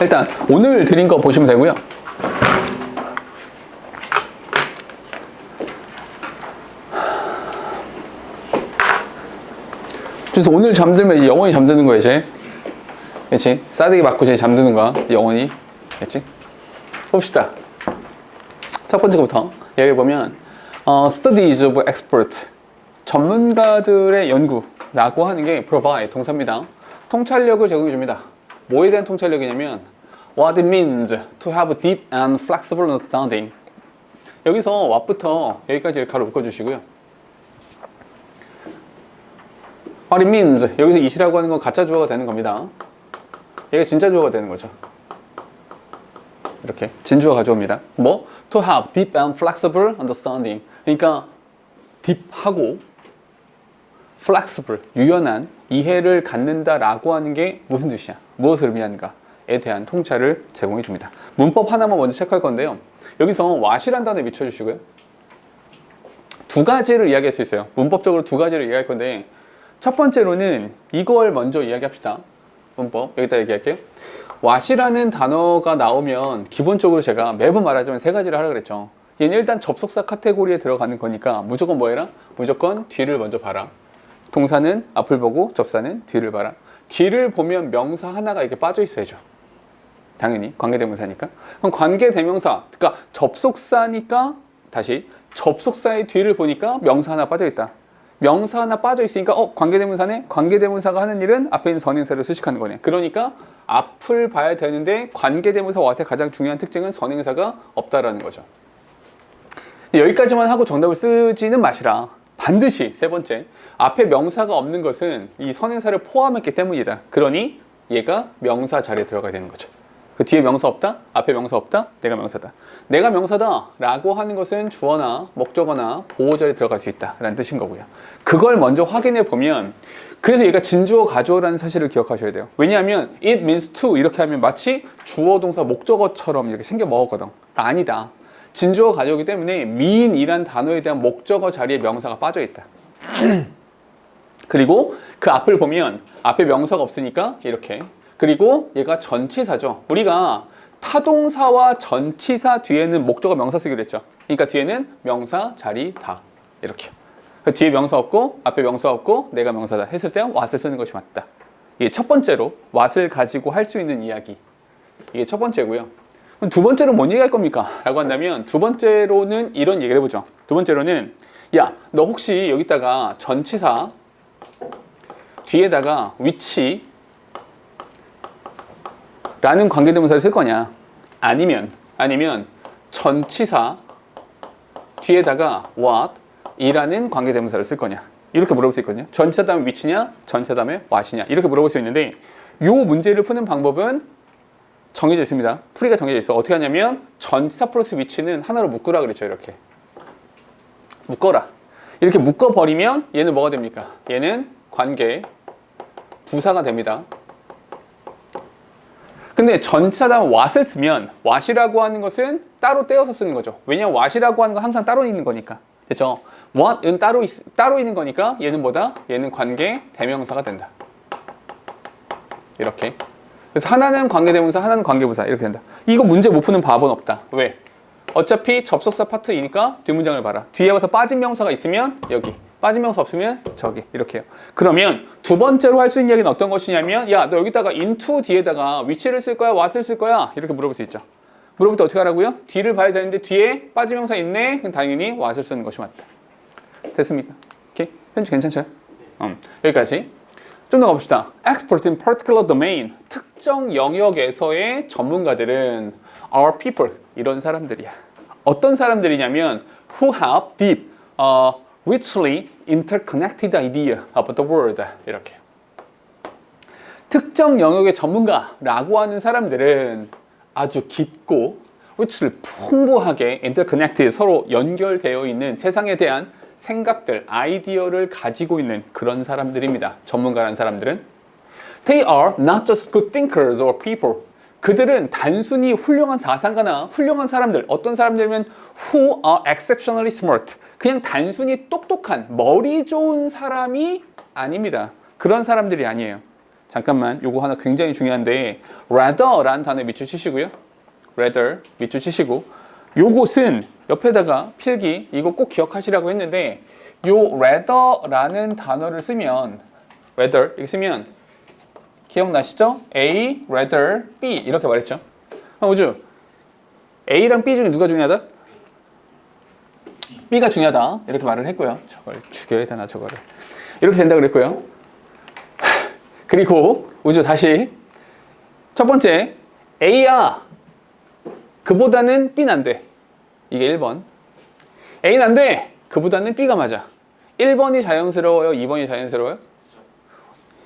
일단 오늘 드린 거 보시면 되고요. 그래서 오늘 잠들면 이제 영원히 잠드는 거야, 이제. 그치? 싸대기 맞고 이제 잠드는 거야, 영원히. 그치? 봅시다. 첫 번째 거부터. 여기 보면, studies of expert. 전문가들의 연구라고 하는 게 provide, 동사입니다. 통찰력을 제공해 줍니다. 뭐에 대한 통찰력이냐면, what it means to have deep and flexible understanding. 여기서 what부터 여기까지 이렇게 가로 묶어주시고요. What it means. 여기서 it이라고 하는 건 가짜 주어가 되는 겁니다. 얘가 진짜 주어가 되는 거죠. 이렇게 진주어 가져옵니다. 뭐? To have deep and flexible understanding. 그러니까 deep하고 flexible, 유연한 이해를 갖는다라고 하는 게 무슨 뜻이냐? 무엇을 의미하는가에 대한 통찰을 제공해 줍니다. 문법 하나만 먼저 체크할 건데요. 여기서 what이란 단어에 미쳐주시고요. 두 가지를 이야기할 수 있어요. 문법적으로 두 가지를 이야기할 건데 첫 번째로는 이걸 먼저 이야기합시다. 문법 여기다 얘기할게요. what이라는 단어가 나오면 기본적으로 제가 매번 말하지만 세 가지를 하라 그랬죠. 얘는 일단 접속사 카테고리에 들어가는 거니까 무조건 뭐 해라? 무조건 뒤를 먼저 봐라. 동사는 앞을 보고 접사는 뒤를 봐라. 뒤를 보면 명사 하나가 이렇게 빠져 있어야죠. 당연히 관계대명사니까. 그럼 관계대명사, 그러니까 접속사니까 다시 접속사의 뒤를 보니까 명사 하나 빠져 있다. 명사 하나 빠져 있으니까 관계대명사네? 관계대명사가 하는 일은 앞에 있는 선행사를 수식하는 거네. 그러니까 앞을 봐야 되는데 관계대명사 what의 가장 중요한 특징은 선행사가 없다라는 거죠. 여기까지만 하고 정답을 쓰지는 마시라. 반드시 세 번째, 앞에 명사가 없는 것은 이 선행사를 포함했기 때문이다. 그러니 얘가 명사 자리에 들어가야 되는 거죠. 그 뒤에 명사 없다? 앞에 명사 없다? 내가 명사다. 내가 명사다 라고 하는 것은 주어나 목적어나 보호 자리에 들어갈 수 있다 라는 뜻인 거고요. 그걸 먼저 확인해 보면, 그래서 얘가 진주어 가주어라는 사실을 기억하셔야 돼요. 왜냐하면 it means to 이렇게 하면 마치 주어 동사 목적어처럼 이렇게 생겨 먹었거든. 아니다. 진주어 가져오기 때문에 mean이란 단어에 대한 목적어 자리에 명사가 빠져 있다. 그리고 그 앞을 보면 앞에 명사가 없으니까 이렇게. 그리고 얘가 전치사죠. 우리가 타동사와 전치사 뒤에는 목적어 명사 쓰기로 했죠. 그러니까 뒤에는 명사 자리 다 이렇게. 그 뒤에 명사 없고 앞에 명사 없고 내가 명사다 했을 때 what을 쓰는 것이 맞다. 이게 첫 번째로 what을 가지고 할 수 있는 이야기. 이게 첫 번째고요. 그럼 두 번째로 뭔 얘기할 겁니까? 라고 한다면 두 번째로는 이런 얘기를 해보죠. 두 번째로는 야, 너 혹시 여기다가 전치사 뒤에다가 which 라는 관계대명사를 쓸 거냐? 아니면 전치사 뒤에다가 what 이라는 관계대명사를 쓸 거냐? 이렇게 물어볼 수 있거든요. 전치사 다음에 which냐? 전치사 다음에 what이냐? 이렇게 물어볼 수 있는데 이 문제를 푸는 방법은 정해져 있습니다. 풀이가 정해져 있어. 어떻게 하냐면 전치사 플러스 which는 하나로 묶으라 그랬죠. 이렇게 묶어라. 이렇게 묶어버리면 얘는 뭐가 됩니까? 얘는 관계 부사가 됩니다. 근데 전치사 다음에 what을 쓰면 what이라고 하는 것은 따로 떼어서 쓰는 거죠. 왜냐면 what이라고 하는 건 항상 따로 있는 거니까. 됐죠? what은 따로 있는 거니까 얘는 뭐다? 얘는 관계 대명사가 된다. 이렇게. 그래서 하나는 관계대명사, 하나는 관계부사 이렇게 된다. 이거 문제 못 푸는 밥은 없다. 왜? 어차피 접속사 파트이니까 뒷문장을 봐라. 뒤에 와서 빠진 명사가 있으면 여기, 빠진 명사 없으면 저기 이렇게 해요. 그러면 두 번째로 할 수 있는 이야기는 어떤 것이냐면 야, 너 여기다가 into 뒤에다가 which를 쓸 거야? what을 쓸 거야? 이렇게 물어볼 수 있죠. 물어볼 때 어떻게 하라고요? 뒤를 봐야 되는데 뒤에 빠진 명사 있네? 그럼 당연히 what을 쓰는 것이 맞다. 됐습니까? 오케이? 현재 괜찮죠? 여기까지. 좀 더 가봅시다. Expert in particular domain. 특정 영역에서의 전문가들은 are people. 이런 사람들이야. 어떤 사람들이냐면 who have deep, richly interconnected idea about the world. 이렇게. 특정 영역의 전문가라고 하는 사람들은 아주 깊고 richly 풍부하게 interconnected, 서로 연결되어 있는 세상에 대한 생각들, 아이디어를 가지고 있는 그런 사람들입니다. 전문가라는 사람들은. They are not just good thinkers or people. 그들은 단순히 훌륭한 사상가나 훌륭한 사람들, 어떤 사람들이면 who are exceptionally smart. 그냥 단순히 똑똑한, 머리 좋은 사람이 아닙니다. 그런 사람들이 아니에요. 잠깐만 요거 하나 굉장히 중요한데 rather라는 단어 밑줄 치시고요. rather 밑줄 치시고 요것은 옆에다가 필기 이거 꼭 기억하시라고 했는데 요 rather라는 단어를 쓰면 rather 이렇게 쓰면 기억나시죠? A, rather, B 이렇게 말했죠. 우주 A랑 B 중에 누가 중요하다? B가 중요하다 이렇게 말을 했고요. 저걸 죽여야 되나 저거를 이렇게 된다 그랬고요. 그리고 우주 다시 첫 번째 A야 그보다는 B는 안 돼. 이게 1번. A는 안 돼. 그보다는 B가 맞아. 1번이 자연스러워요? 2번이 자연스러워요?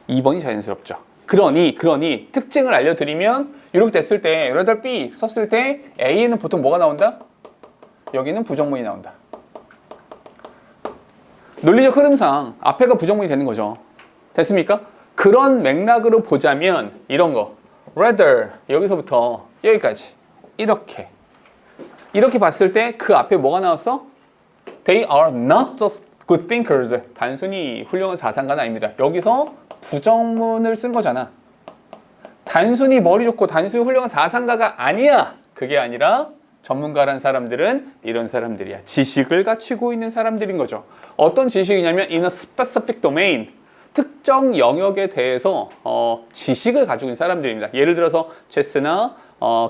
2번이 자연스럽죠. 그러니 특징을 알려드리면 이렇게 됐을 때 rather B 썼을 때 A는 보통 뭐가 나온다? 여기는 부정문이 나온다. 논리적 흐름상 앞에가 부정문이 되는 거죠. 됐습니까? 그런 맥락으로 보자면 이런 거 rather 여기서부터 여기까지 이렇게 봤을 때 그 앞에 뭐가 나왔어? They are not just good thinkers. 단순히 훌륭한 사상가는 아닙니다. 여기서 부정문을 쓴 거잖아. 단순히 머리 좋고 단순히 훌륭한 사상가가 아니야. 그게 아니라 전문가란 사람들은 이런 사람들이야. 지식을 갖추고 있는 사람들인 거죠. 어떤 지식이냐면 in a specific domain. 특정 영역에 대해서 지식을 가지고 있는 사람들입니다. 예를 들어서 체스나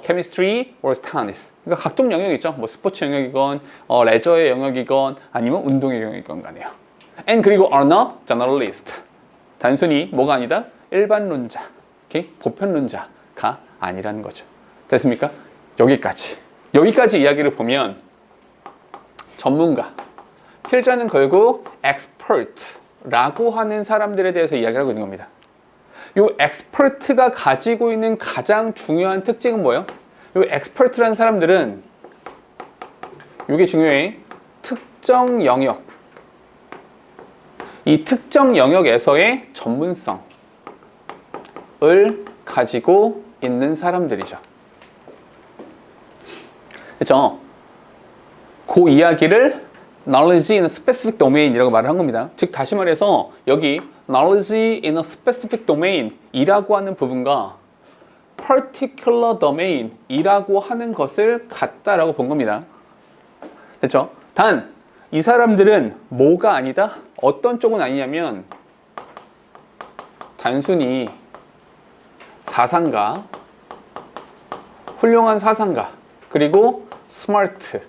chemistry or tennis. 그러니까 각종 영역이 있죠. 뭐 스포츠 영역이건 레저의 영역이건 아니면 운동의 영역이건 간에요. And 그리고 are not generalist. 단순히 뭐가 아니다? 일반론자, 보편론자가 아니라는 거죠. 됐습니까? 여기까지 이야기를 보면 전문가, 필자는 결국 expert라고 하는 사람들에 대해서 이야기를 하고 있는 겁니다. 이 expert가 가지고 있는 가장 중요한 특징은 뭐예요? 이 expert라는 사람들은 이게 중요해. 특정 영역. 이 특정 영역에서의 전문성을 가지고 있는 사람들이죠. 그렇죠? 그 이야기를 knowledge in a specific domain이라고 말을 한 겁니다. 즉 다시 말해서 여기 knowledge in a specific domain 이라고 하는 부분과 particular domain 이라고 하는 것을 같다라고 본 겁니다. 됐죠? 단 이 사람들은 뭐가 아니다? 어떤 쪽은 아니냐면 단순히 사상가, 훌륭한 사상가, 그리고 스마트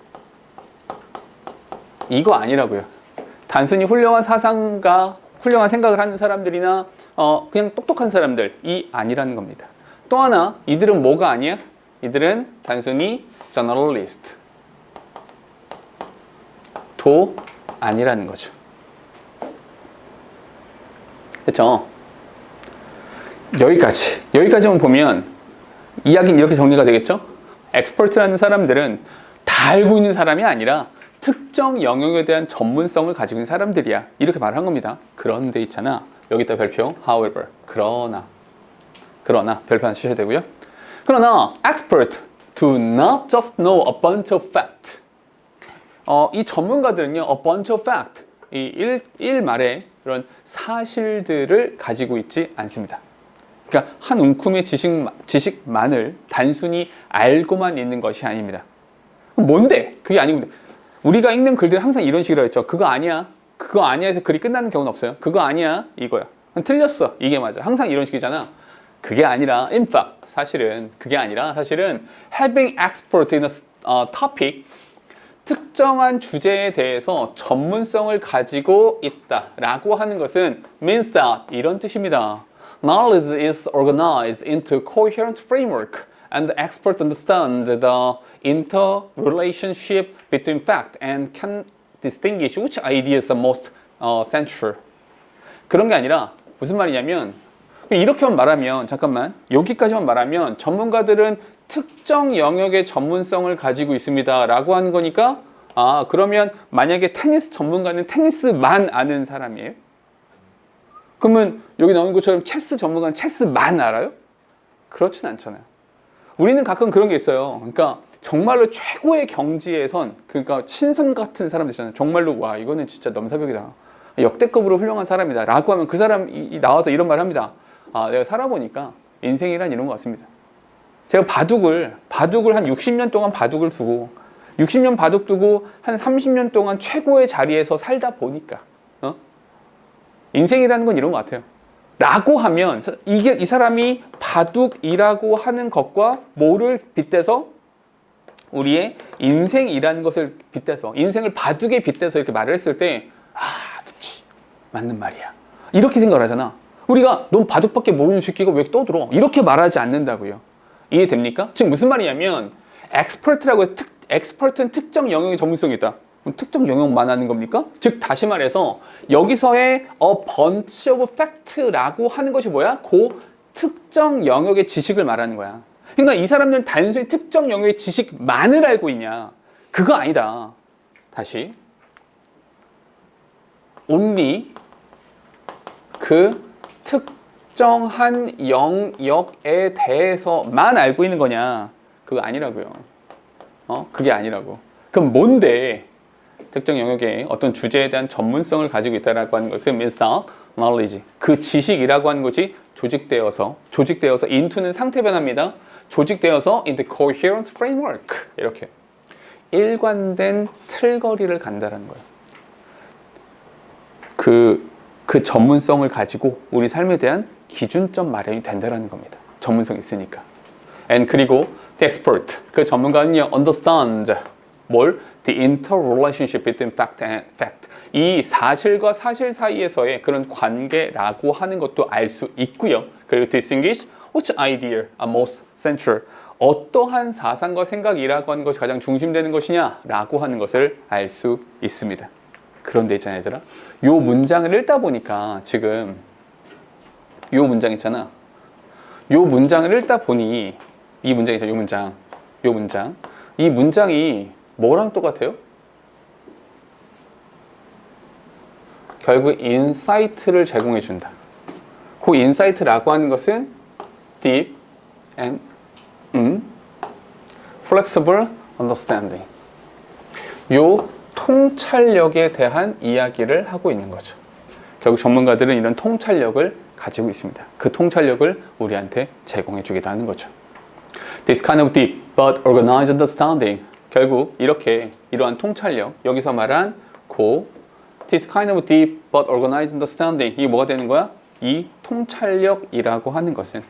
이거 아니라고요. 단순히 훌륭한 사상가, 훌륭한 생각을 하는 사람들이나 그냥 똑똑한 사람들이 아니라는 겁니다. 또 하나 이들은 뭐가 아니야? 이들은 단순히 generalist 도 아니라는 거죠. 그렇죠? 여기까지만 보면 이야기는 이렇게 정리가 되겠죠? 엑스퍼트라는 사람들은 다 알고 있는 사람이 아니라 특정 영역에 대한 전문성을 가지고 있는 사람들이야. 이렇게 말을 한 겁니다. 그런데 있잖아. 여기다 별표 however. 그러나 별표 하나 쓰셔야 되고요. 그러나 expert do not just know a bunch of fact. 이 전문가들은요, a bunch of fact, 이 일말의 이런 사실들을 가지고 있지 않습니다. 그러니까 한 움큼의 지식만을 단순히 알고만 있는 것이 아닙니다. 뭔데? 그게 아니고 우리가 읽는 글들은 항상 이런 식으로 했죠. 그거 아니야 해서 글이 끝나는 경우는 없어요. 그거 아니야 이거야. 틀렸어 이게 맞아. 항상 이런 식이잖아. 그게 아니라 in fact 사실은 having expert in a topic 특정한 주제에 대해서 전문성을 가지고 있다라고 하는 것은 means that 이런 뜻입니다. Knowledge is organized into coherent framework and the expert understand the interrelationship between fact and can distinguish which idea is the most central. 그런 게 아니라 무슨 말이냐면 이렇게만 말하면 잠깐만 여기까지만 말하면 전문가들은 특정 영역의 전문성을 가지고 있습니다 라고 하는 거니까 그러면 만약에 테니스 전문가는 테니스만 아는 사람이에요? 그러면 여기 나오는 것처럼 체스 전문가는 체스만 알아요? 그렇진 않잖아요. 우리는 가끔 그런 게 있어요. 그러니까 정말로 최고의 경지에선 그러니까 신선 같은 사람들 있잖아요. 정말로 와 이거는 진짜 넘사벽이다. 역대급으로 훌륭한 사람이다 라고 하면 그 사람이 나와서 이런 말을 합니다. 내가 살아보니까 인생이란 이런 것 같습니다. 제가 바둑을 한 60년 동안 바둑을 두고 60년 바둑 두고 한 30년 동안 최고의 자리에서 살다 보니까 인생이라는 건 이런 것 같아요. 라고 하면 이 사람이 바둑이라고 하는 것과 뭐를 빗대서 우리의 인생이라는 것을 빗대서 인생을 바둑에 빗대서 이렇게 말을 했을 때 그치 맞는 말이야 이렇게 생각을 하잖아. 우리가 넌 바둑밖에 모르는 새끼가 왜 이렇게 떠들어 이렇게 말하지 않는다고요. 이해됩니까? 지금 무슨 말이냐면 expert라고 해서 expert는 특정 영역의 전문성이 있다. 특정 영역만 하는 겁니까? 즉 다시 말해서 여기서의 a bunch of fact라고 하는 것이 뭐야? 그 특정 영역의 지식을 말하는 거야. 그러니까 이 사람들은 단순히 특정 영역의 지식만을 알고 있냐? 그거 아니다. 다시 only 그 특정한 영역에 대해서만 알고 있는 거냐? 그거 아니라고요. 그게 아니라고. 그럼 뭔데? 특정 영역의 어떤 주제에 대한 전문성을 가지고 있다라고 하는 것은 means not knowledge. 그 지식이라고 하는 것이 조직되어서 into는 상태 변화입니다. 조직되어서 into coherent framework. 이렇게 일관된 틀거리를 간다라는 거예요. 그 전문성을 가지고 우리 삶에 대한 기준점 마련이 된다라는 겁니다. 전문성이 있으니까. And 그리고 the expert, 그 전문가는요, understand 뭘? The interrelationship between fact and fact. 이 사실과 사실 사이에서의 그런 관계라고 하는 것도 알 수 있고요. 그리고 distinguish which idea are most central. 어떠한 사상과 생각이라고 하는 것이 가장 중심되는 것이냐라고 하는 것을 알 수 있습니다. 그런데 있잖아, 얘들아. 요 문장을 읽다 보니까 지금 요 문장 있잖아. 요 문장을 읽다 보니 이 문장 있잖아. 요 문장. 이 문장이 뭐랑 똑같아요? 결국 인사이트를 제공해 준다. 그 인사이트라고 하는 것은 deep and flexible understanding. 요 통찰력에 대한 이야기를 하고 있는 거죠. 결국 전문가들은 이런 통찰력을 가지고 있습니다. 그 통찰력을 우리한테 제공해 주기도 하는 거죠. This kind of deep but organized understanding. 결국 이러한 통찰력, 여기서 말한 this kind of deep but organized understanding, 이게 뭐가 되는 거야? 이 통찰력이라고 하는 것은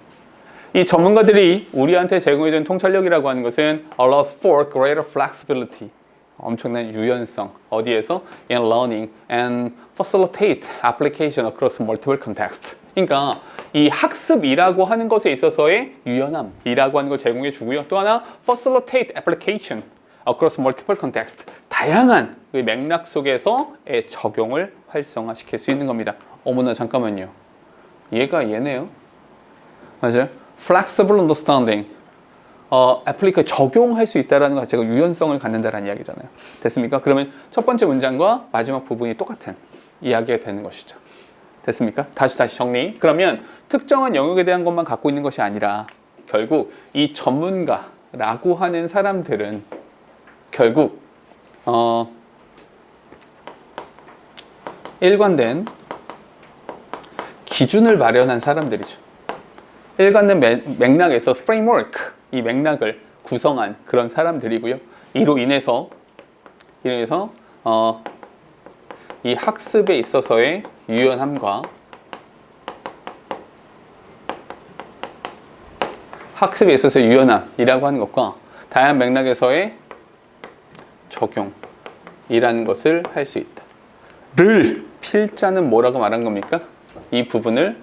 이 전문가들이 우리한테 제공해 준 통찰력이라고 하는 것은 allows for greater flexibility, 엄청난 유연성, 어디에서? in learning and facilitate application across multiple contexts. 그러니까 이 학습이라고 하는 것에 있어서의 유연함이라고 하는 걸 제공해 주고요. 또 하나 facilitate application across multiple contexts. 다양한 그 맥락 속에서의 적용을 활성화시킬 수 있는 겁니다. 어머나 잠깐만요. 얘가 얘네요. 맞아요? flexible understanding. 애플리케이션 적용할 수 있다는 것 자체가 유연성을 갖는다는 이야기잖아요. 됐습니까? 그러면 첫 번째 문장과 마지막 부분이 똑같은 이야기가 되는 것이죠. 됐습니까? 다시 정리. 그러면 특정한 영역에 대한 것만 갖고 있는 것이 아니라 결국 이 전문가라고 하는 사람들은 결국 일관된 기준을 마련한 사람들이죠. 일관된 맥락에서 framework, 이 맥락을 구성한 그런 사람들이고요. 이로 인해서 이 학습에 있어서의 유연함과 학습에 있어서의 유연함이라고 하는 것과 다양한 맥락에서의 적용이라는 것을 할 수 있다. 를 필자는 뭐라고 말한 겁니까? 이 부분을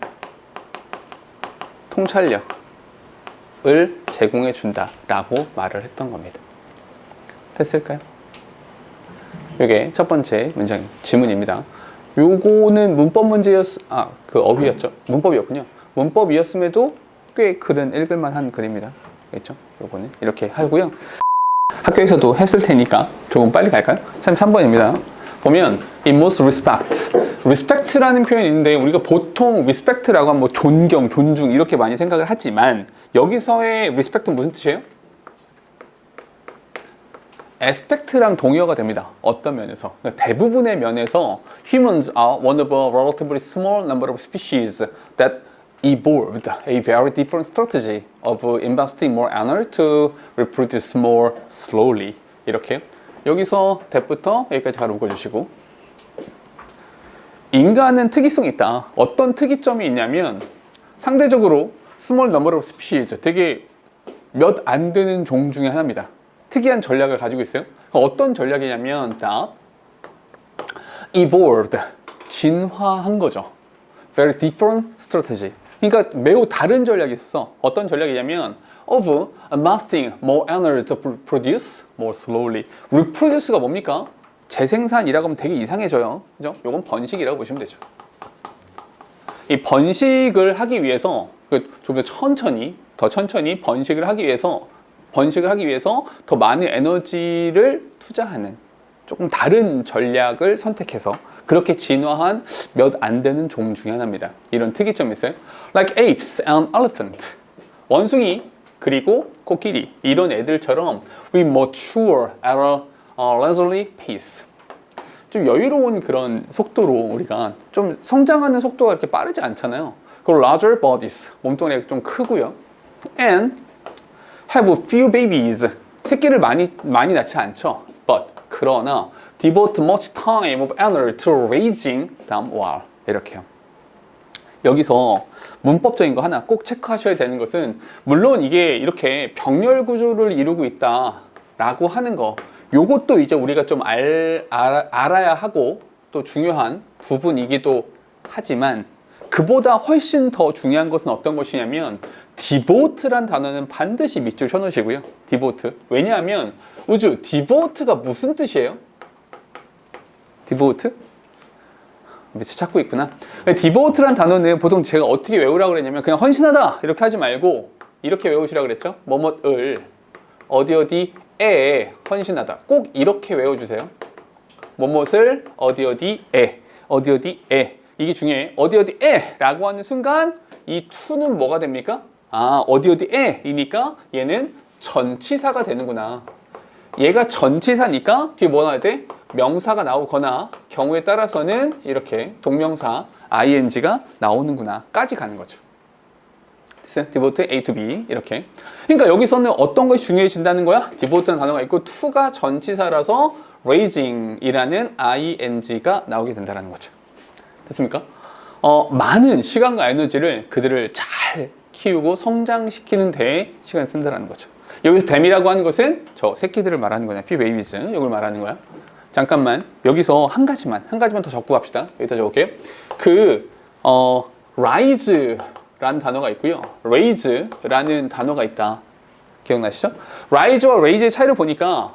통찰력을 제공해 준다라고 말을 했던 겁니다. 됐을까요? 이게 첫 번째 문장 지문입니다. 요거는 문법 문제였, 그 어휘였죠. 문법이었군요. 문법이었음에도 꽤 글은 읽을만한 글입니다. 알겠죠? 요거는 이렇게 하고요. 학교에서도 했을 테니까 조금 빨리 갈까요? 33번입니다. 보면 in most respects, respect라는 표현이 있는데 우리가 보통 respect라고 하면 뭐 존경, 존중 이렇게 많이 생각을 하지만 여기서의 respect는 무슨 뜻이에요? aspect랑 동의어가 됩니다. 어떤 면에서? 그러니까 대부분의 면에서 humans are one of a relatively small number of species that evolved a very different strategy of investing more energy to reproduce more slowly. 이렇게 여기서 that부터 여기까지 바로 묶어주시고, 인간은 특이성이 있다. 어떤 특이점이 있냐면 상대적으로 small number of species, 되게 몇 안 되는 종 중에 하나입니다. 특이한 전략을 가지고 있어요. 어떤 전략이냐면 that evolved, 진화한 거죠. Very different strategy. 그러니까 매우 다른 전략이 있어서, 어떤 전략이냐면 of amassing more energy to produce more slowly. reproduce가 뭡니까? 재생산이라고 하면 되게 이상해져요. 그죠? 요건 번식이라고 보시면 되죠. 이 번식을 하기 위해서 좀 더 천천히 번식을 하기 위해서 더 많은 에너지를 투자하는 조금 다른 전략을 선택해서 그렇게 진화한 몇 안 되는 종 중에 하나입니다. 이런 특이점이 있어요. Like apes and elephant. 원숭이 그리고 코끼리 이런 애들처럼 we mature at a leisurely pace. 좀 여유로운 그런 속도로 우리가 좀 성장하는 속도가 이렇게 빠르지 않잖아요. 그리고 larger bodies, 몸뚱이가 좀 크고요. And have few babies. 새끼를 많이 낳지 않죠. But 그러나 devote much time of energy to raising them well. 이렇게요. 여기서 문법적인 거 하나 꼭 체크하셔야 되는 것은, 물론 이게 이렇게 병렬 구조를 이루고 있다라고 하는 거, 요것도 이제 우리가 좀 알아야 하고 또 중요한 부분이기도 하지만, 그보다 훨씬 더 중요한 것은 어떤 것이냐면 devote란 단어는 반드시 밑줄 쳐놓으시고요. devote. 왜냐하면 우주 devote가 무슨 뜻이에요? devote? 밑에 찾고 있구나. devote란 단어는 보통 제가 어떻게 외우라고 그랬냐면 그냥 헌신하다 이렇게 하지 말고 이렇게 외우시라고 그랬죠. 뭐뭐을 어디어디에 헌신하다, 꼭 이렇게 외워주세요. 뭐뭇을 어디어디에 이게 중요해. 어디어디에 라고 하는 순간 이 to는 뭐가 됩니까? 아, 어디어디에 이니까 얘는 전치사가 되는구나. 얘가 전치사니까 뒤에 뭐 나와야 돼? 명사가 나오거나 경우에 따라서는 이렇게 동명사 ing가 나오는구나 까지 가는 거죠. 됐어요? devote A to B 이렇게. 그러니까 여기서는 어떤 것이 중요해진다는 거야? devote라는 단어가 있고 to가 전치사라서 raising이라는 ing가 나오게 된다는 거죠. 됐습니까? 많은 시간과 에너지를 그들을 잘 키우고 성장시키는 데에 시간을 쓴다는 거죠. 여기서 them이라고 하는 것은 저 새끼들을 말하는 거냐, babies, 이걸 말하는 거야. 잠깐만 여기서 한 가지만 더 적고 갑시다. 여기다 적을게요. rise라는 단어가 있고요, raise라는 단어가 있다. 기억나시죠? rise와 raise의 차이를 보니까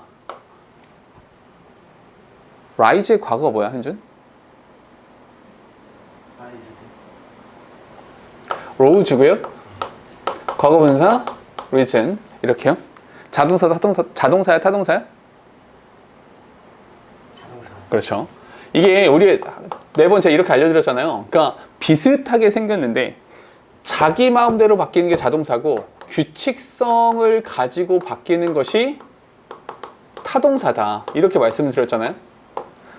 rise의 과거가 뭐야, 현준? rose고요. 과거 분사 risen 이렇게요. 자동사야 타동사야? 자동사. 그렇죠. 이게 우리 매번 제가 이렇게 알려드렸잖아요. 그러니까 비슷하게 생겼는데 자기 마음대로 바뀌는 게 자동사고 규칙성을 가지고 바뀌는 것이 타동사다. 이렇게 말씀을 드렸잖아요.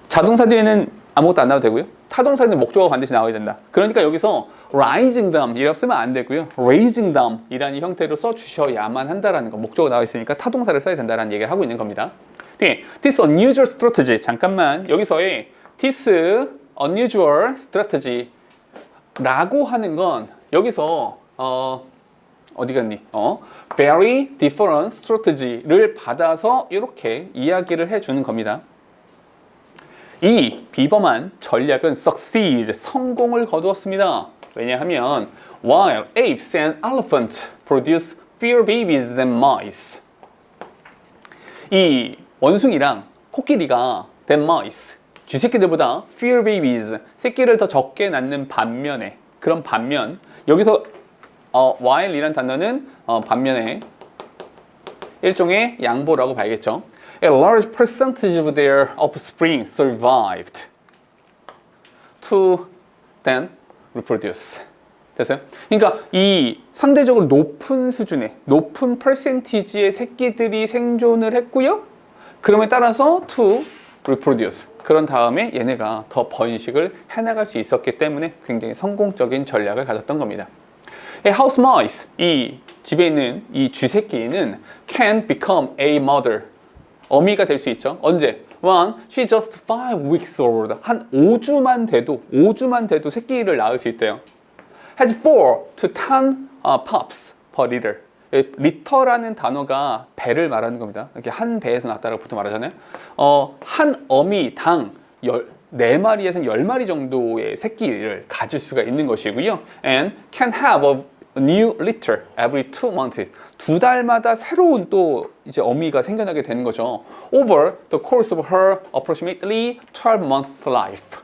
자동사 뒤에는 아무것도 안 나와도 되고요. 타동사 뒤에는 목적어가 반드시 나와야 된다. 그러니까 여기서 rising them 이라고 쓰면 안 되고요. raising them 이라는 형태로 써주셔야만 한다라는 거. 목적어가 나와 있으니까 타동사를 써야 된다라는 얘기를 하고 있는 겁니다. 뒤에 this unusual strategy. 잠깐만 여기서의 this unusual strategy 라고 하는 건 여기서 어디 갔니? very different strategy를 받아서 이렇게 이야기를 해주는 겁니다. 이 비범한 전략은 succeed, 성공을 거두었습니다. 왜냐하면 while apes and elephants produce fewer babies than mice. 이 원숭이랑 코끼리가 than mice, 쥐새끼들보다 fewer babies, 새끼를 더 적게 낳는 반면에, 그런 반면 여기서 while이란 단어는 반면에 일종의 양보라고 봐야겠죠. A large percentage of their offspring survived to then reproduce. 됐어요? 그러니까 이 상대적으로 높은 수준의 높은 퍼센티지의 새끼들이 생존을 했고요. 그럼에 따라서 to reproduce. 그런 다음에 얘네가 더 번식을 해나갈 수 있었기 때문에 굉장히 성공적인 전략을 가졌던 겁니다. A house mouse, 이 집에 있는 이 쥐새끼는 can become a mother. 어미가 될 수 있죠. 언제? When she's just 5 weeks old. 한 5주만 돼도 새끼를 낳을 수 있대요. Has 4 to 10 pups per liter. 리터라는 단어가 배를 말하는 겁니다. 이렇게 한 배에서 낳았다고 보통 말하잖아요. 한 어미당 4마리에서 10마리 정도의 새끼를 가질 수가 있는 것이고요. And can have a new litter every 2 months. 2달마다 새로운 또 이제 어미가 생겨나게 되는 거죠. Over the course of her approximately 12 months life.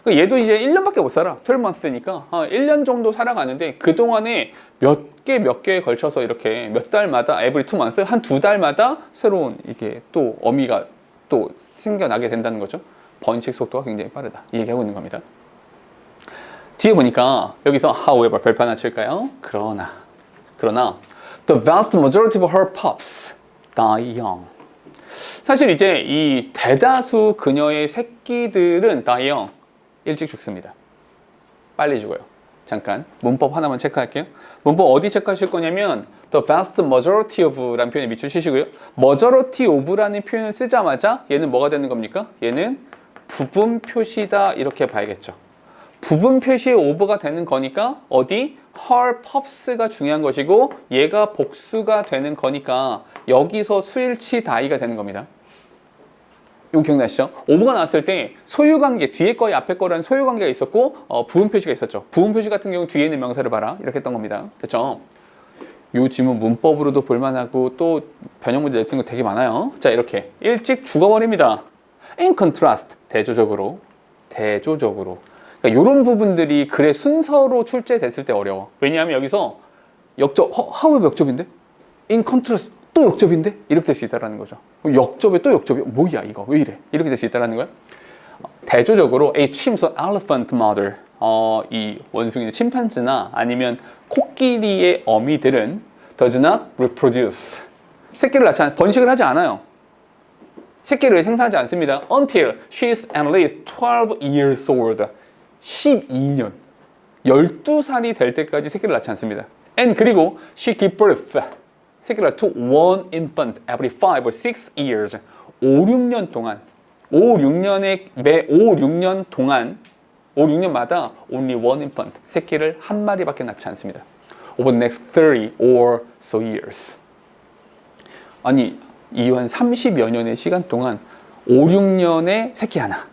얘도 이제 1년밖에 못 살아. 12month니까 1년 정도 살아가는데 그동안에 몇 개에 걸쳐서 이렇게 몇 달마다 every 2 months 한 2달마다 새로운 이게 또 어미가 또 생겨나게 된다는 거죠. 번식 속도가 굉장히 빠르다. 이 얘기하고 있는 겁니다. 뒤에 보니까 여기서 however 별표 하나 칠까요? 그러나 the vast majority of her pups die young. 사실 이제 이 대다수 그녀의 새끼들은 die young. 일찍 죽습니다. 빨리 죽어요. 잠깐 문법 하나만 체크할게요. 문법 어디 체크하실 거냐면 the vast majority of라는 표현에 밑줄 치시고요. majority of라는 표현을 쓰자마자 얘는 뭐가 되는 겁니까? 얘는 부분 표시다 이렇게 봐야겠죠. 부분 표시의 of가 되는 거니까 어디? her pups가 중요한 것이고 얘가 복수가 되는 거니까 여기서 수일치 die가 되는 겁니다. 이거 기억나시죠? 오브가 나왔을 때 소유관계, 뒤에 거에 앞에 거라는 소유관계가 있었고 부분 표시가 있었죠. 부분 표시 같은 경우 뒤에 있는 명사를 봐라 이렇게 했던 겁니다. 됐죠? 이 지문 문법으로도 볼만하고 또 변형 문제 내는 거 되게 많아요. 자, 이렇게 일찍 죽어버립니다. In contrast, 대조적으로 그러니까 이런 부분들이 글의 순서로 출제됐을 때 어려워. 왜냐하면 여기서 역접, 하우의 역접인데? In contrast 또 역접인데? 이렇게 될 수 있다는 거죠. 역접에 또 역접이 뭐야 이거 왜 이래? 이렇게 될 수 있다는 거야. 대조적으로 a chimps elephant mother 이 원숭이는 침팬지나 아니면 코끼리의 어미들은 does not reproduce 새끼를 낳지 않 번식을 하지 않아요. 새끼를 생산하지 않습니다. Until she is at least 12 years old 12년 12살이 될 때까지 새끼를 낳지 않습니다. And 그리고 she gives birth 새끼를 to one infant every 5 or 6 years 5, 6년 동안 5, 6년 동안 5, 6년마다 only one infant 새끼를 한 마리밖에 낳지 않습니다. Over the next 30 or so years 아니 이후 한 30여 년의 시간 동안 5, 6년에 새끼 하나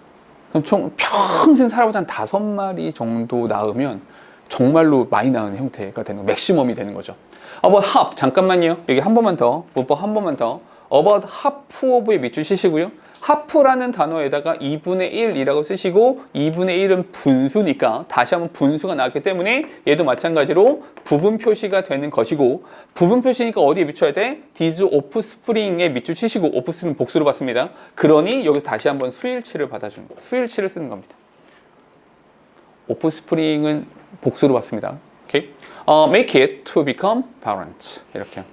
그럼 총 평생 살아보자 한 5마리 정도 낳으면 정말로 많이 낳은 형태가 되는 맥시멈이 되는 거죠. About half 잠깐만요. 여기 한 번만 더 문법 한 번만 더 About half of의 밑줄 치시고요. half라는 단어에다가 2분의 1이라고 쓰시고 2분의 1은 분수니까 다시 한번 분수가 나왔기 때문에 얘도 마찬가지로 부분 표시가 되는 것이고 부분 표시니까 어디에 밑쳐야 돼? These offspring에 밑줄 치시고 offspring 복수로 봤습니다. 그러니 여기 다시 한번 수일치를 받아주는 거예요. 수일치를 쓰는 겁니다. offspring은 복수로 봤습니다. 오케이? Make it to become parents 이렇게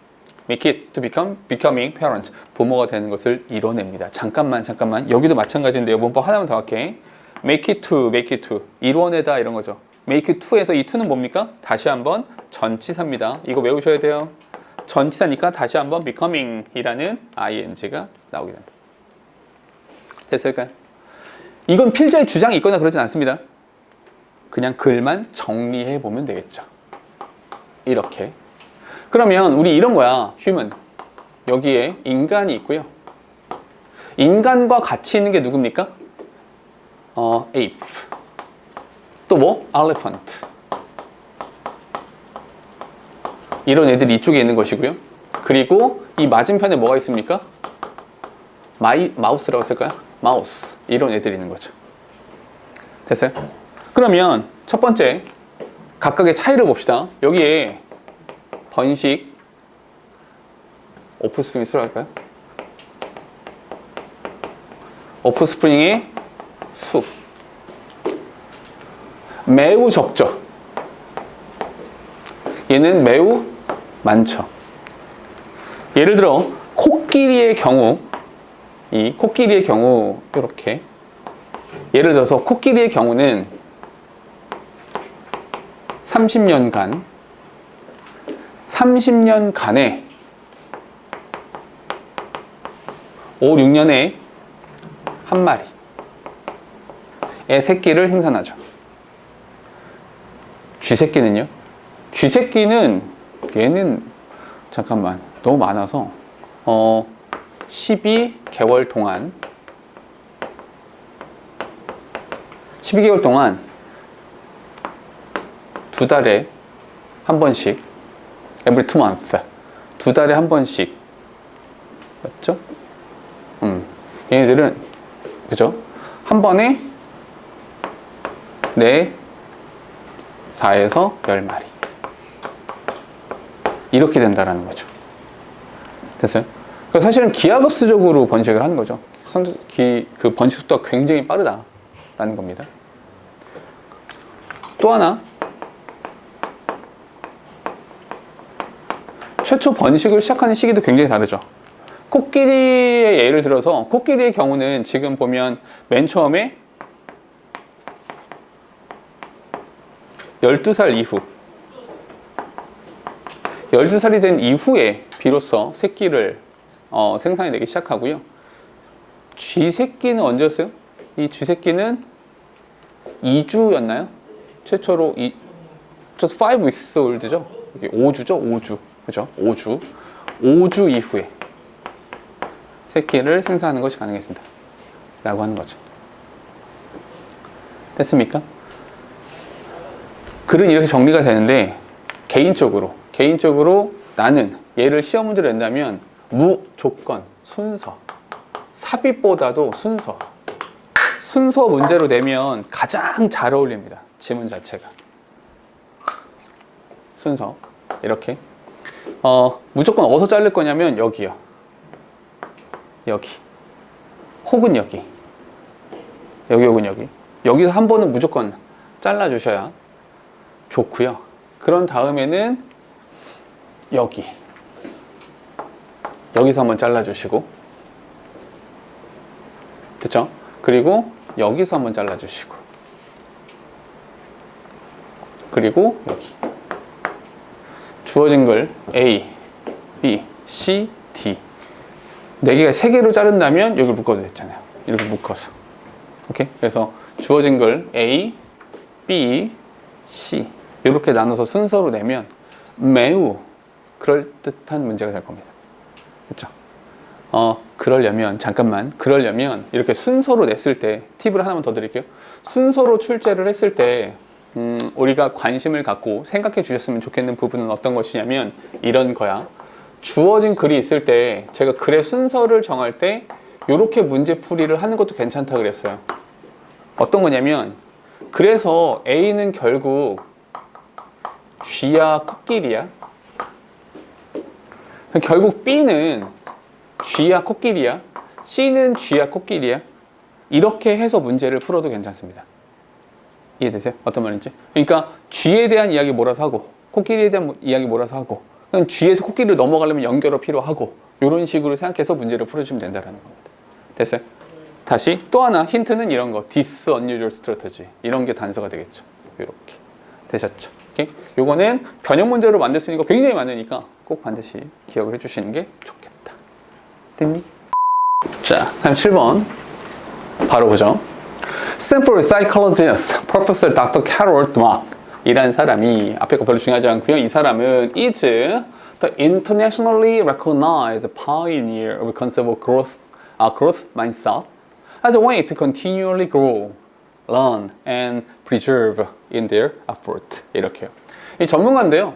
make it to becoming parents 부모가 되는 것을 이뤄냅니다. 잠깐만 여기도 마찬가지인데요. 문법 하나만 더 할게. make it to 이뤄내다 이런 거죠. make it to에서 이 to는 뭡니까? 다시 한번 전치사입니다. 이거 외우셔야 돼요. 전치사니까 다시 한번 becoming 이라는 ing가 나오게 됩니다. 됐을까요? 이건 필자의 주장이 있거나 그러진 않습니다. 그냥 글만 정리해 보면 되겠죠. 이렇게. 그러면 우리 이런 거야. human. 여기에 인간이 있고요. 인간과 같이 있는 게 누굽니까? ape. 또 뭐? elephant. 이런 애들이 이쪽에 있는 것이고요. 그리고 이 맞은편에 뭐가 있습니까? 마우스라고 쓸까요? 마우스. 이런 애들이 있는 거죠. 됐어요? 그러면 첫 번째 각각의 차이를 봅시다. 여기에 번식 오프스프링 수로 할까요? 오프스프링의 수 매우 적죠. 얘는 매우 많죠. 예를 들어 코끼리의 경우 이 코끼리의 경우 이렇게 예를 들어서 코끼리의 경우는 30년간 30년간에 5, 6년에 한 마리의 새끼를 생산하죠. 쥐새끼는요? 쥐새끼는 얘는 잠깐만 너무 많아서 12개월 동안 12개월 동안 2달에 한 번씩 every 2 month 2달에 한 번씩 맞죠? 얘네들은 그죠? 한 번에 4에서 10마리 이렇게 된다라는 거죠. 됐어요? 그러니까 사실은 기하급수적으로 번식을 하는 거죠. 그 번식 속도가 굉장히 빠르다라는 겁니다. 또 하나, 최초 번식을 시작하는 시기도 굉장히 다르죠. 코끼리의 예를 들어서 코끼리의 경우는 지금 보면 맨 처음에 12살 이후 12살이 된 이후에 비로소 새끼를 생산해내기 시작하고요. 쥐새끼는 언제였어요? 이 쥐새끼는 2주였나요? 최초로 5 weeks old죠? 5주죠? 5주. 그죠? 5주 이후에 새끼를 생산하는 것이 가능해진다. 라고 하는 거죠. 됐습니까? 글은 이렇게 정리가 되는데, 개인적으로 나는 얘를 시험 문제로 낸다면 무조건 순서, 삽입보다도 순서 문제로 내면 가장 잘 어울립니다. 지문 자체가. 순서 이렇게 무조건 어디서 자를 거냐면 여기요. 여기 혹은 여기 혹은 여기 여기서 한 번은 무조건 잘라 주셔야 좋고요. 그런 다음에는 여기서 한번 잘라 주시고 됐죠? 그리고 여기서 한번 잘라 주시고 그리고 여기 주어진 걸 A, B, C, D 4개가 3개로 자른다면 여기를 묶어도 됐잖아요. 이렇게 묶어서 오케이? 그래서 주어진 걸 A, B, C 이렇게 나눠서 순서로 내면 매우 그럴듯한 문제가 될 겁니다. 그렇죠? 그러려면 이렇게 순서로 냈을 때 팁을 하나만 더 드릴게요. 순서로 출제를 했을 때 우리가 관심을 갖고 생각해 주셨으면 좋겠는 부분은 어떤 것이냐면 이런 거야. 주어진 글이 있을 때 제가 글의 순서를 정할 때 이렇게 문제풀이를 하는 것도 괜찮다 그랬어요. 어떤 거냐면 그래서 A는 결국 쥐야 코끼리야? 결국 B는 쥐야 코끼리야? C는 쥐야 코끼리야? 이렇게 해서 문제를 풀어도 괜찮습니다. 이해되세요? 어떤 말인지? 그러니까 쥐에 대한 이야기 몰아서 하고 코끼리에 대한 이야기 몰아서 하고 그럼 쥐에서 코끼리를 넘어가려면 연결어 필요하고 이런 식으로 생각해서 문제를 풀어주면 된다는 겁니다. 됐어요? 다시 또 하나 힌트는 이런 거 This unusual strategy 이런 게 단서가 되겠죠. 이렇게 되셨죠? 오케이? 요거는 변형 문제로 만들 수 있는 거 굉장히 많으니까 꼭 반드시 기억을 해주시는 게 좋겠다. 됐니? 자, 37번 바로 보죠. Stanford psychologist Professor Dr. Carol Dweck 이라는 사람이 앞에 거 별로 중요하지 않고요. 이 사람은 is the internationally recognized pioneer of concept of growth mindset as a way to continually grow, learn, and preserve in their effort. 이렇게요. 이 전문가인데요.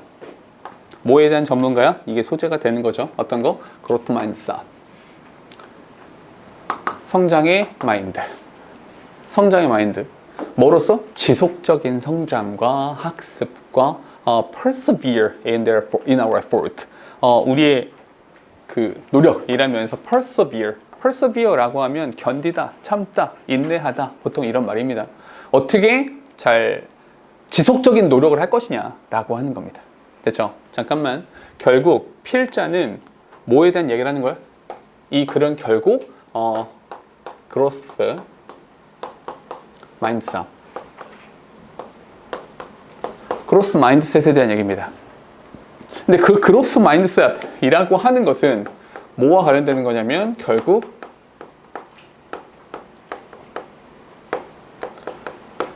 뭐에 대한 전문가야? 이게 소재가 되는 거죠. 어떤 거? growth mindset. 성장의 마인드. 뭐로써? 지속적인 성장과 학습과 persevere in our effort. 우리의 그 노력이라면서 persevere라고 하면 견디다, 참다, 인내하다 보통 이런 말입니다. 어떻게 잘 지속적인 노력을 할 것이냐라고 하는 겁니다. 됐죠? 잠깐만. 결국 필자는 뭐에 대한 얘기를 하는 거야? 이 글은 결국 growth mindset. 그로스 마인드셋에 대한 얘기입니다. 근데 그 growth mindset이라고 하는 것은 뭐와 관련되는 거냐면 결국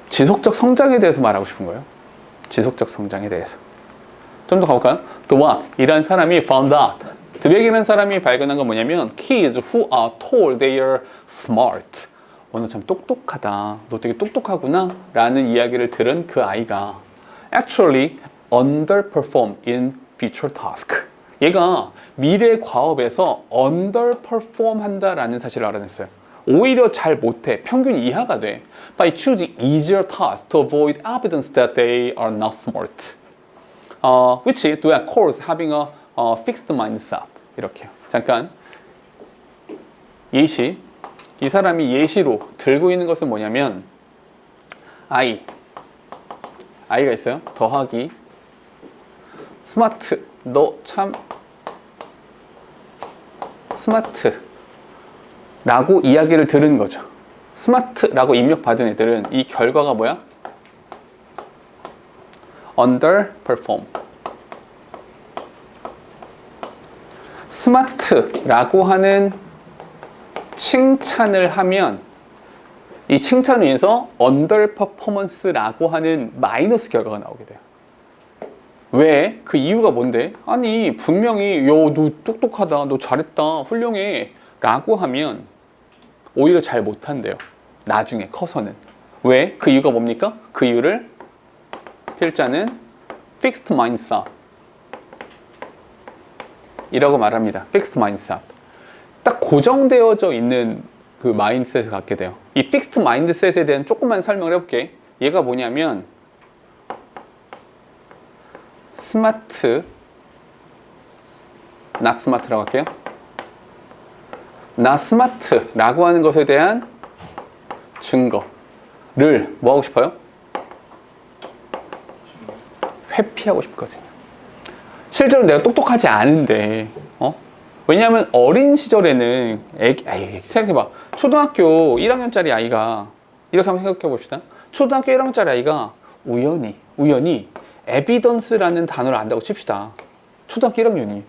지속적 성장에 대해서 말하고 싶은 거예요. 지속적 성장에 대해서. 좀 더 가볼까요? Dweck 이란 사람이 found out. 드벡이라는 사람이 발견한 건 뭐냐면 kids who are told they are smart. 너 참 똑똑하다. 너 되게 똑똑하구나. 라는 이야기를 들은 그 아이가 actually underperform in future task. 얘가 미래 과업에서 underperform 한다라는 사실을 알아냈어요. 오히려 잘 못해. 평균 이하가 돼. By choosing easier tasks to avoid evidence that they are not smart. Which do of course having a fixed mindset. 이렇게요. 잠깐. 예시. 이 사람이 예시로 들고 있는 것은 뭐냐면 아이가 있어요. 더하기 스마트. 너 참 스마트 라고 이야기를 들은 거죠. 스마트라고 입력받은 애들은 이 결과가 뭐야? underperform. 스마트라고 하는 칭찬을 하면 이 칭찬을 위해서 underperformance라고 하는 마이너스 결과가 나오게 돼요. 왜? 그 이유가 뭔데? 아니 분명히 너 똑똑하다, 너 잘했다, 훌륭해 라고 하면 오히려 잘 못한대요. 나중에 커서는. 왜? 그 이유가 뭡니까? 그 이유를 필자는 fixed mindset 이라고 말합니다. fixed mindset. 딱 고정되어져 있는 그 마인드셋을 갖게 돼요. 이 fixed mindset에 대한 조금만 설명을 해볼게. 얘가 뭐냐면 스마트, not smart라고 할게요. not smart라고 하는 것에 대한 증거를 뭐 하고 싶어요? 회피하고 싶거든요. 실제로 내가 똑똑하지 않은데, 왜냐하면 어린 시절에는 생각해봐. 초등학교 1학년짜리 아이가 이렇게 한번 생각해 봅시다. 초등학교 1학년짜리 아이가 우연히 에비던스라는 단어를 안다고 칩시다. 초등학교 1학년이.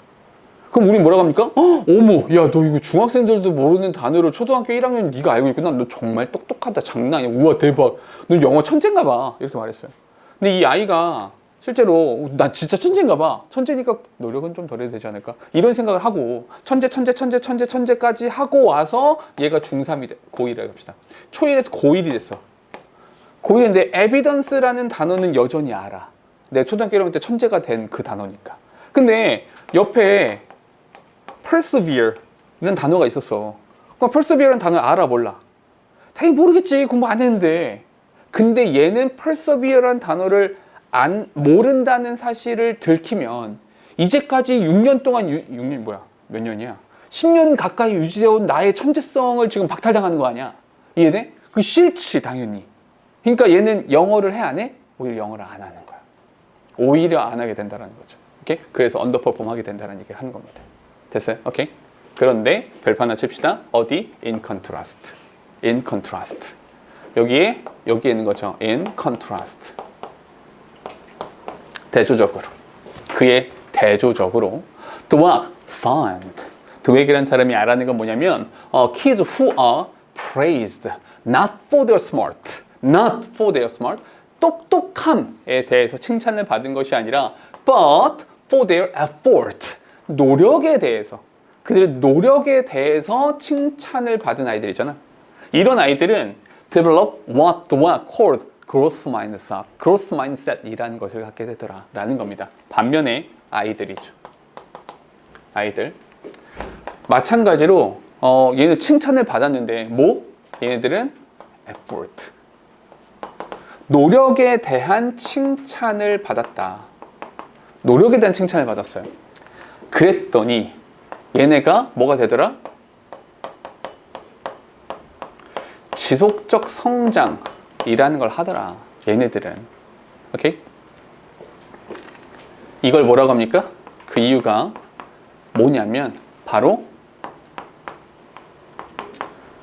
그럼 우리 뭐라고 합니까? 어머, 야, 너 이거 중학생들도 모르는 단어를 초등학교 1학년 네가 알고 있구나. 너 정말 똑똑하다. 장난 아니야. 우와, 대박. 너 영어 천재인가 봐. 이렇게 말했어요. 근데 이 아이가 실제로 나 진짜 천재인가 봐. 천재니까 노력은 좀 덜 해도 되지 않을까? 이런 생각을 하고 천재까지 하고 와서 얘가 중3이 고1이라고 합시다. 초1에서 고1이 됐어. 고1인데 에비던스라는 단어는 여전히 알아. 내가 초등학교 1학년 때 천재가 된 그 단어니까. 근데 옆에 persevere라는 단어가 있었어. 그럼 persevere라는 단어를 알아 몰라? 당연히 모르겠지. 공부 안 했는데. 근데 얘는 persevere라는 단어를 모른다는 사실을 들키면 이제까지 6년 동안 6년 뭐야? 몇 년이야? 10년 가까이 유지해온 나의 천재성을 지금 박탈당하는 거 아니야? 이해돼? 그 싫지 당연히. 그러니까 얘는 영어를 해 안 해? 오히려 영어를 안 하는 거야. 오히려 안 하게 된다는 거죠. 오케이? 그래서 언더퍼폼 하게 된다는 얘기를 하는 겁니다. 됐어요? 오케이? 그런데 별표 하나 칩시다. 어디? In contrast. In contrast. 여기에 있는 거죠. In contrast. 대조적으로. 그의 대조적으로. Dweck found. 드웩이라는 사람이 알아낸 건 뭐냐면 kids who are praised not for their smart. Not for their smart. 똑똑함에 대해서 칭찬을 받은 것이 아니라 but for their effort. 노력에 대해서. 그들의 노력에 대해서 칭찬을 받은 아이들 있잖아. 이런 아이들은 develop what Dweck called growth mindset. growth mindset이라는 것을 갖게 되더라 라는 겁니다. 반면에 아이들이죠. 아이들. 마찬가지로 얘는 칭찬을 받았는데 얘네들은 effort. 노력에 대한 칭찬을 받았다. 노력에 대한 칭찬을 받았어요. 그랬더니 얘네가 뭐가 되더라? 지속적 성장이라는 걸 하더라. 얘네들은. 오케이? 이걸 뭐라고 합니까? 그 이유가 뭐냐면 바로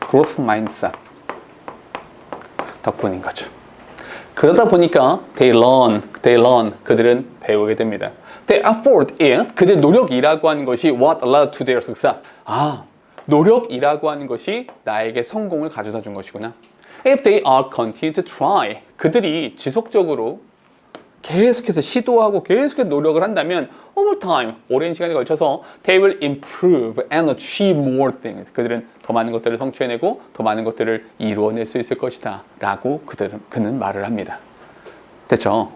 growth mindset 덕분인 거죠. 그러다 보니까 they learn 그들은 배우게 됩니다. their effort is 그들의 노력이라고 하는 것이 what led to their success. 노력이라고 하는 것이 나에게 성공을 가져다 준 것이구나. If they are continue to try 그들이 지속적으로 계속해서 시도하고 계속해서 노력을 한다면 over time, 오랜 시간에 걸쳐서 they will improve and achieve more things. 그들은 더 많은 것들을 성취해내고 더 많은 것들을 이루어낼 수 있을 것이다 라고 그는 말을 합니다. 됐죠?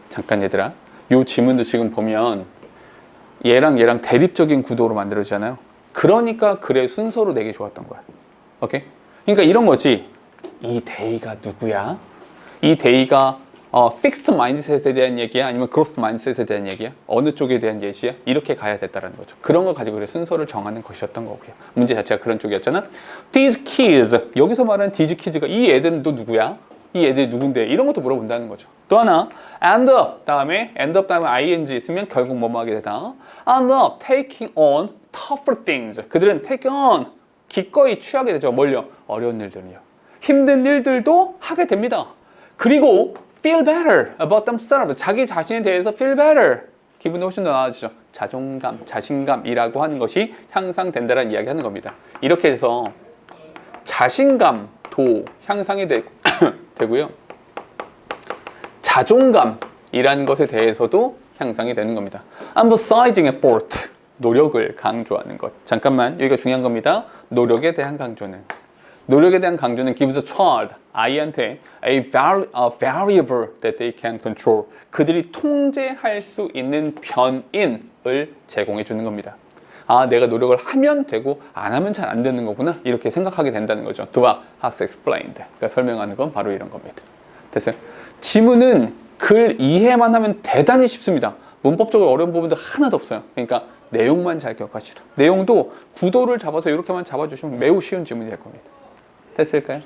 잠깐 얘들아, 이 지문도 지금 보면 얘랑 대립적인 구도로 만들어지잖아요. 그러니까 글의 순서로 내기 좋았던 거야. 오케이? 그러니까 이런 거지. 이 데이가 누구야? 이 데이가 fixed mindset에 대한 얘기야? 아니면 growth mindset에 대한 얘기야? 어느 쪽에 대한 예시야? 이렇게 가야 됐다라는 거죠. 그런 걸 가지고 그래 순서를 정하는 것이었던 거고요. 문제 자체가 그런 쪽이었잖아. These kids, 여기서 말하는 these kids가 이 애들은 또 누구야? 이 애들이 누군데? 이런 것도 물어본다는 거죠. 또 하나, end up 다음에 ing 있으면 결국 뭐뭐 하게 되다. end up taking on tougher things. 그들은 take on 기꺼이 취하게 되죠. 뭘요? 어려운 일들이요. 힘든 일들도 하게 됩니다. 그리고 feel better about themselves. 자기 자신에 대해서 feel better. 기분이 훨씬 더 나아지죠. 자존감, 자신감이라고 하는 것이 향상된다는 이야기 하는 겁니다. 이렇게 해서 자신감도 향상이 되고요. 자존감이라는 것에 대해서도 향상이 되는 겁니다. emphasizing effort. 노력을 강조하는 것. 잠깐만, 여기가 중요한 겁니다. 노력에 대한 강조는 gives a child, 아이한테 a variable that they can control. 그들이 통제할 수 있는 변인을 제공해 주는 겁니다. 내가 노력을 하면 되고 안 하면 잘 안 되는 거구나. 이렇게 생각하게 된다는 거죠. 두아 has explained. 그러니까 설명하는 건 바로 이런 겁니다. 됐어요? 지문은 글 이해만 하면 대단히 쉽습니다. 문법적으로 어려운 부분도 하나도 없어요. 그러니까 내용만 잘 기억하시라. 내용도 구도를 잡아서 이렇게만 잡아주시면 매우 쉬운 지문이 될 겁니다. 됐을까요?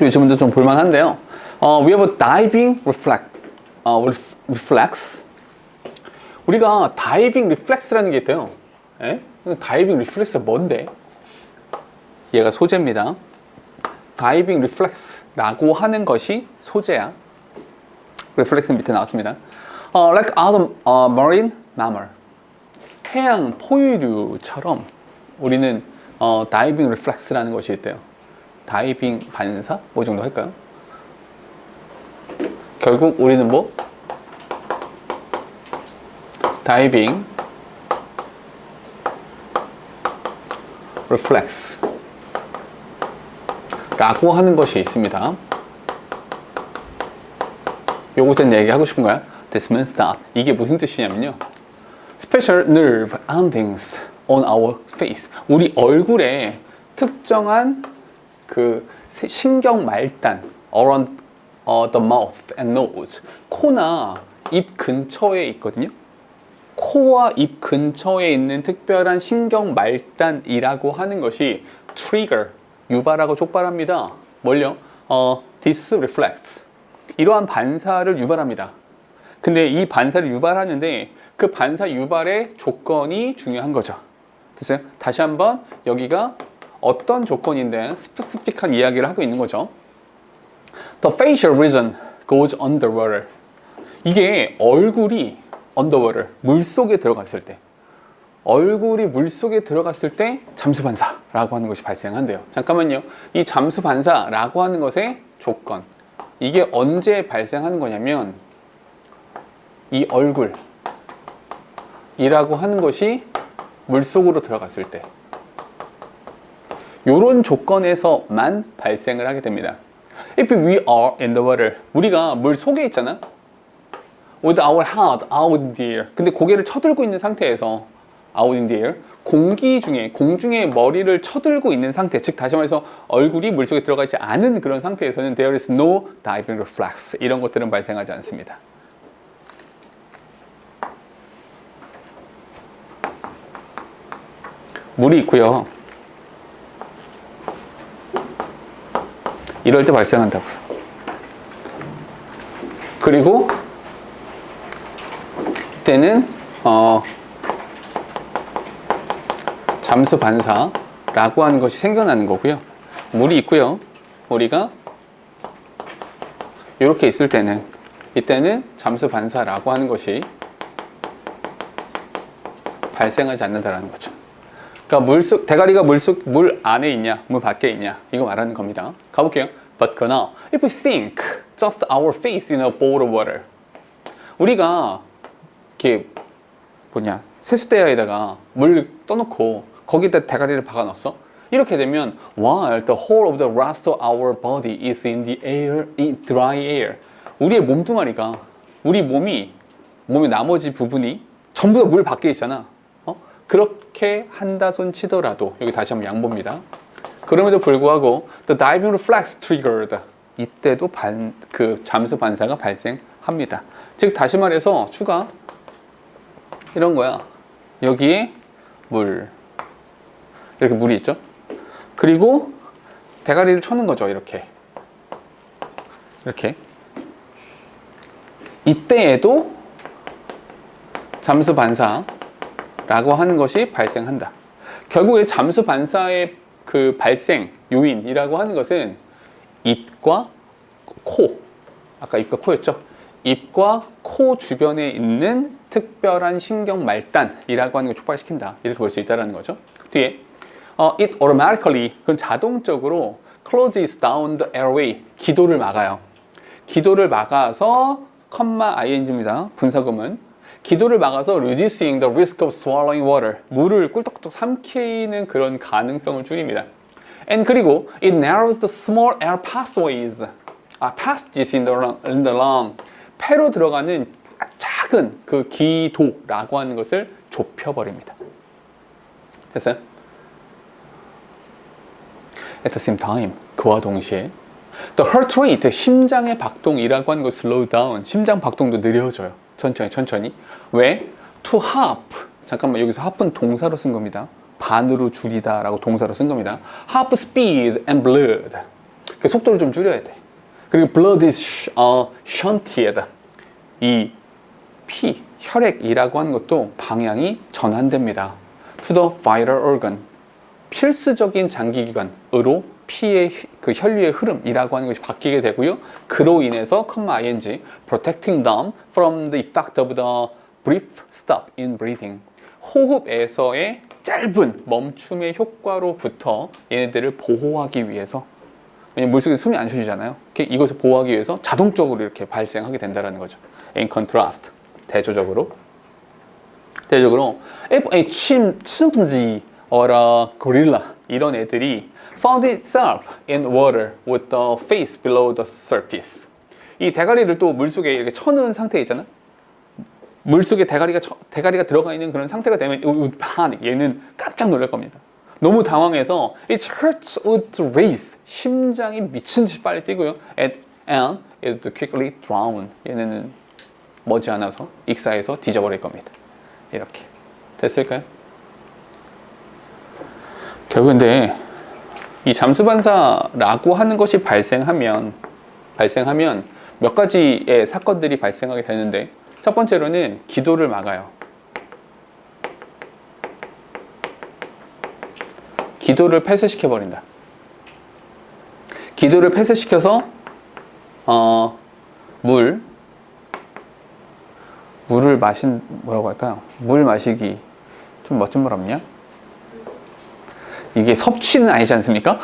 이 지문도 좀 볼만한데요. We have a diving reflex. 우리가 diving reflex라는 게 있대요. 에? diving reflex가 뭔데? 얘가 소재입니다. diving reflex라고 하는 것이 소재야. reflex는 밑에 나왔습니다. Like other marine mammal. 해양 포유류처럼 우리는 다이빙 리플렉스라는 것이 있대요. 다이빙 반사? 뭐 정도 할까요? 결국 우리는 뭐? 다이빙 리플렉스 라고 하는 것이 있습니다. 요거 된 얘기 하고 싶은가요? This means that. 이게 무슨 뜻이냐면요. Special nerve endings on our face. 우리 얼굴에 특정한 그 신경 말단 around the mouth and nose. 코나 입 근처에 있거든요. 코와 입 근처에 있는 특별한 신경 말단이라고 하는 것이 trigger, 유발하고 촉발합니다. 뭘요? This reflex. 이러한 반사를 유발합니다. 근데 이 반사를 유발하는데 그 반사 유발의 조건이 중요한 거죠. 됐어요? 다시 한번 여기가 어떤 조건인데 스페시픽한 이야기를 하고 있는 거죠. The facial region goes underwater. 이게 얼굴이 underwater, 물속에 들어갔을 때 얼굴이 물속에 들어갔을 때 잠수반사라고 하는 것이 발생한대요. 잠깐만요. 이 잠수반사라고 하는 것의 조건 이게 언제 발생하는 거냐면 이 얼굴이라고 하는 것이 물속으로 들어갔을 때 이런 조건에서만 발생을 하게 됩니다. If we are in the water, 우리가 물 속에 있잖아. With our head out in the air. 근데 고개를 쳐들고 있는 상태에서 out in the air, 공중에 머리를 쳐들고 있는 상태, 즉 다시 말해서 얼굴이 물속에 들어가 있지 않은 그런 상태에서는 there is no diving reflex. 이런 것들은 발생하지 않습니다. 물이 있고요. 이럴 때 발생한다고요. 그리고 이때는 잠수 반사라고 하는 것이 생겨나는 거고요. 물이 있고요. 우리가 이렇게 있을 때는 이때는 잠수 반사라고 하는 것이 발생하지 않는다라는 거죠. 그러니까 대가리가 물 안에 있냐, 물 밖에 있냐, 이거 말하는 겁니다. 가볼게요. But 그러나, if we sink just our face in a bowl of water, 우리가 이렇게 세수대야에다가 물 떠놓고 거기다 대가리를 박아놨어. 이렇게 되면 while the whole of the rest of our body is in the air, in dry air, 우리의 몸뚱아리가, 우리 몸의 나머지 부분이 전부 다 물 밖에 있잖아. 그렇게 한다 손 치더라도, 여기 다시 한번 양보입니다. 그럼에도 불구하고 the diving reflex triggered, 이때도 그 잠수 반사가 발생합니다. 즉 다시 말해서 추가 이런 거야. 여기에 이렇게 물이 있죠. 그리고 대가리를 쳐는 거죠. 이렇게 이때에도 잠수 반사라고 하는 것이 발생한다. 결국에 잠수 반사의 그 발생 요인이라고 하는 것은 입과 코, 아까 입과 코였죠. 입과 코 주변에 있는 특별한 신경 말단이라고 하는 걸 촉발시킨다. 이렇게 볼 수 있다는 거죠. 뒤에 it automatically, 그건 자동적으로 closes down the airway, 기도를 막아요. 기도를 막아서 ing입니다. 분사구문. 기도를 막아서 reducing the risk of swallowing water, 물을 꿀떡꿀떡 삼키는 그런 가능성을 줄입니다. And 그리고 it narrows the small air passages in the lung, 폐로 들어가는 작은 그 기도라고 하는 것을 좁혀버립니다. 됐어요? At the same time, 그와 동시에 the heart rate, 심장의 박동이라고 하는 것 slow down, 심장 박동도 느려져요. 천천히. 왜? To half, 잠깐만, 여기서 half는 동사로 쓴 겁니다. 반으로 줄이다 라고 동사로 쓴 겁니다. half speed and blood, 그 속도를 좀 줄여야 돼. 그리고 blood is shunted, 이 피, 혈액이라고 하는 것도 방향이 전환됩니다. to the vital organ, 필수적인 장기기관으로 피의 그 혈류의 흐름이라고 하는 것이 바뀌게 되고요. 그로 인해서 ing, protecting them from the effect of the brief stop in breathing, 호흡에서의 짧은 멈춤의 효과로부터 얘네들을 보호하기 위해서, 왜냐면 물속에 숨이 안 쉬어지잖아요. 이것을 보호하기 위해서 자동적으로 이렇게 발생하게 된다는 거죠. In contrast, 대조적으로 if a chimpanzee or a gorilla, 이런 애들이 found itself in water with the face below the surface, 이 대가리를 또 물속에 이렇게 쳐넣은 상태에 있잖아. 물속에 대가리가 들어가 있는 그런 상태가 되면 얘는 깜짝 놀랄 겁니다. 너무 당황해서 its heart would race, 심장이 미친 듯이 빨리 뛰고요. and it would quickly drown, 얘네는 머지않아서 익사해서 뒤져버릴 겁니다. 이렇게 됐을까요? 결국 근데 이 잠수반사라고 하는 것이 발생하면 몇 가지의 사건들이 발생하게 되는데, 첫 번째로는 기도를 막아요. 기도를 폐쇄시켜버린다. 기도를 폐쇄시켜서 물을 뭐라고 할까요? 물 마시기, 좀 멋진 말 없냐? 이게 섭취는 아니지 않습니까?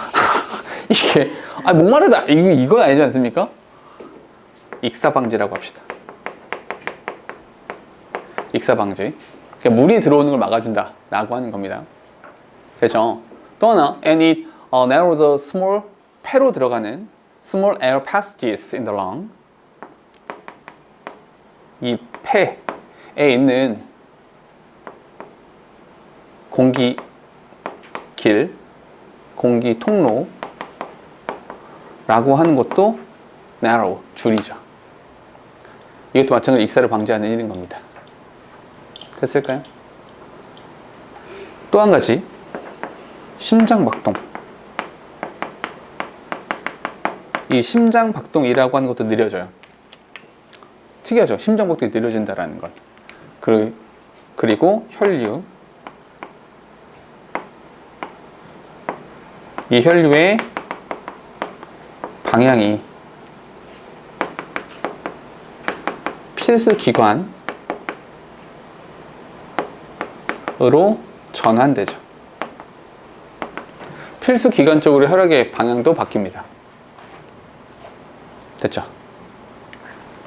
이게 목마르다, 이건 아니지 않습니까? 익사방지라고 합시다. 익사방지. 그러니까 물이 들어오는 걸 막아준다 라고 하는 겁니다. 되죠? 또 하나, and it narrows the small, 폐로 들어가는 small air passages in the lung, 이 폐에 있는 공기 통로라고 하는 것도 narrow, 줄이죠. 이것도 마찬가지로 익사를 방지하는 일인 겁니다. 됐을까요? 또 한 가지, 심장박동. 이 심장박동이라고 하는 것도 느려져요. 특이하죠? 심장박동이 느려진다라는 건. 그리고 혈류. 이 혈류의 방향이 필수 기관으로 전환되죠. 필수 기관 쪽으로 혈액의 방향도 바뀝니다. 됐죠?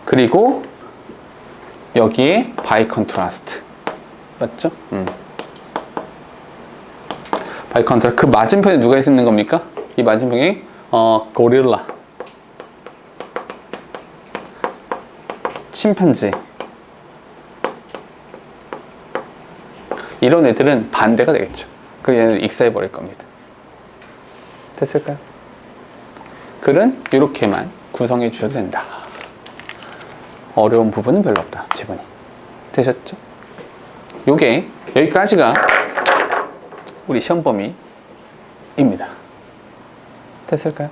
그리고 여기에 바이 컨트라스트 맞죠? 바이 컨트라스트 그 맞은편에 누가 있는 겁니까? 이 맞은편에 고릴라 침팬지 이런 애들은 반대가 되겠죠. 그 얘는 익사해 버릴 겁니다. 됐을까요? 글은 이렇게만 구성해 주셔도 된다. 어려운 부분은 별로 없다. 지분이 되셨죠? 요게 여기까지가 우리 시험 범위입니다. 됐을까요?